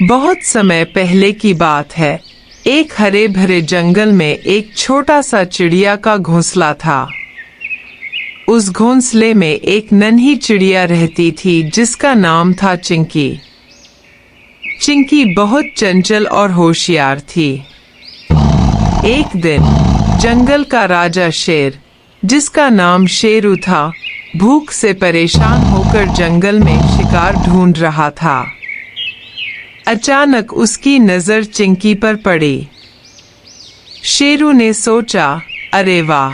बहुत समय पहले की बात है। एक हरे भरे जंगल में एक छोटा सा चिड़िया का घोंसला था। उस घोंसले में एक नन्ही चिड़िया रहती थी जिसका नाम था चिंकी। चिंकी बहुत चंचल और होशियार थी। एक दिन जंगल का राजा शेर, जिसका नाम शेरू था, भूख से परेशान होकर जंगल में शिकार ढूंढ रहा था। अचानक उसकी नजर चिंकी पर पड़ी। शेरू ने सोचा, अरे वाह,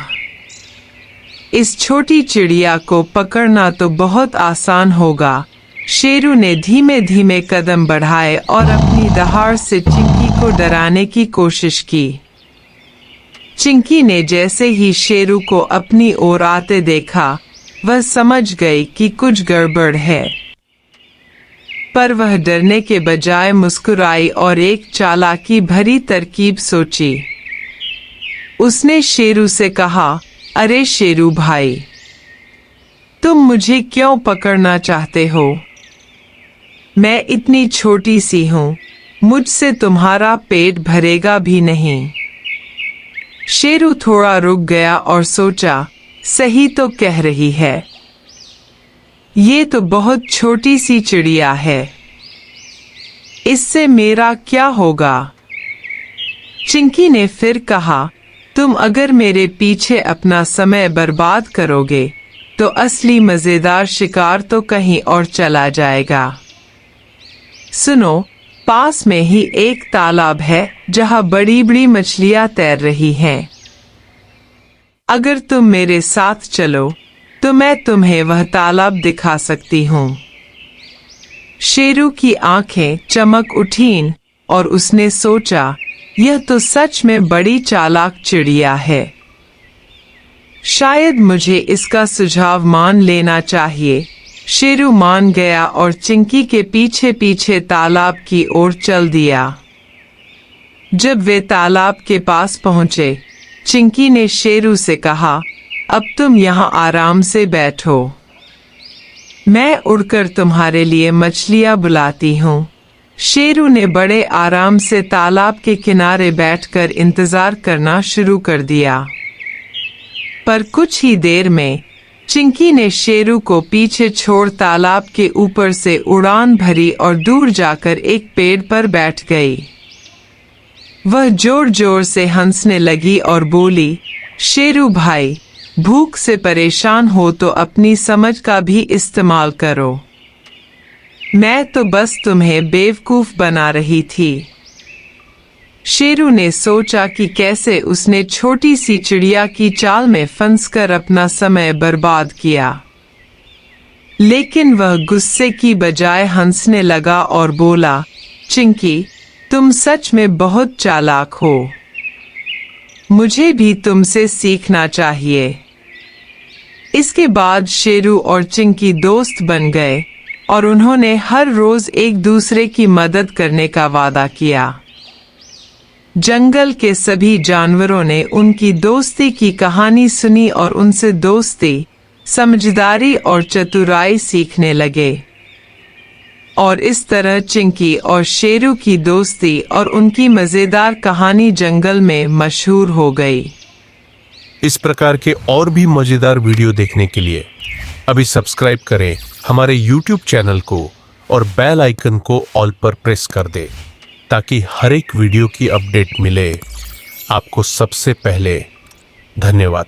इस छोटी चिड़िया को पकड़ना तो बहुत आसान होगा। शेरू ने धीमे धीमे कदम बढ़ाए और अपनी दहाड़ से चिंकी को डराने की कोशिश की। चिंकी ने जैसे ही शेरू को अपनी ओर आते देखा, वह समझ गई कि कुछ गड़बड़ है। पर वह डरने के बजाय मुस्कुराई और एक चालाकी भरी तरकीब सोची। उसने शेरू से कहा, अरे शेरू भाई, तुम मुझे क्यों पकड़ना चाहते हो? मैं इतनी छोटी सी हूँ, मुझसे तुम्हारा पेट भरेगा भी नहीं। शेरू थोड़ा रुक गया और सोचा, सही तो कह रही है, ये तो बहुत छोटी सी चिड़िया है, इससे मेरा क्या होगा? चिंकी ने फिर कहा, तुम अगर मेरे पीछे अपना समय बर्बाद करोगे तो असली मजेदार शिकार तो कहीं और चला जाएगा। सुनो, पास में ही एक तालाब है जहां बड़ी बड़ी मछलियां तैर रही हैं। अगर तुम मेरे साथ चलो तो मैं तुम्हें वह तालाब दिखा सकती हूँ। शेरू की आंखें चमक उठीं और उसने सोचा, यह तो सच में बड़ी चालाक चिड़िया है। शायद मुझे इसका सुझाव मान लेना चाहिए। शेरू मान गया और चिंकी के पीछे पीछे तालाब की ओर चल दिया। जब वे तालाब के पास पहुंचे, चिंकी ने शेरू से कहा, अब तुम यहाँ आराम से बैठो, मैं उड़कर तुम्हारे लिए मछलियाँ बुलाती हूँ। शेरू ने बड़े आराम से तालाब के किनारे बैठकर इंतजार करना शुरू कर दिया। पर कुछ ही देर में चिंकी ने शेरू को पीछे छोड़ तालाब के ऊपर से उड़ान भरी और दूर जाकर एक पेड़ पर बैठ गई। वह जोर जोर से हंसने लगी और बोली, शेरू भाई, भूख से परेशान हो तो अपनी समझ का भी इस्तेमाल करो। मैं तो बस तुम्हें बेवकूफ बना रही थी। शेरू ने सोचा कि कैसे उसने छोटी सी चिड़िया की चाल में फंसकर अपना समय बर्बाद किया। लेकिन वह गुस्से की बजाय हंसने लगा और बोला, चिंकी, तुम सच में बहुत चालाक हो, मुझे भी तुमसे सीखना चाहिए। इसके बाद शेरू और चिंकी दोस्त बन गए और उन्होंने हर रोज एक दूसरे की मदद करने का वादा किया। जंगल के सभी जानवरों ने उनकी दोस्ती की कहानी सुनी और उनसे दोस्ती, समझदारी और चतुराई सीखने लगे। और इस तरह चिंकी और शेरू की दोस्ती और उनकी मजेदार कहानी जंगल में मशहूर हो गई। इस प्रकार के और भी मजेदार वीडियो देखने के लिए अभी सब्सक्राइब करें हमारे YouTube चैनल को और बेल आइकन को ऑल पर प्रेस कर दें ताकि हर एक वीडियो की अपडेट मिले आपको सबसे पहले। धन्यवाद।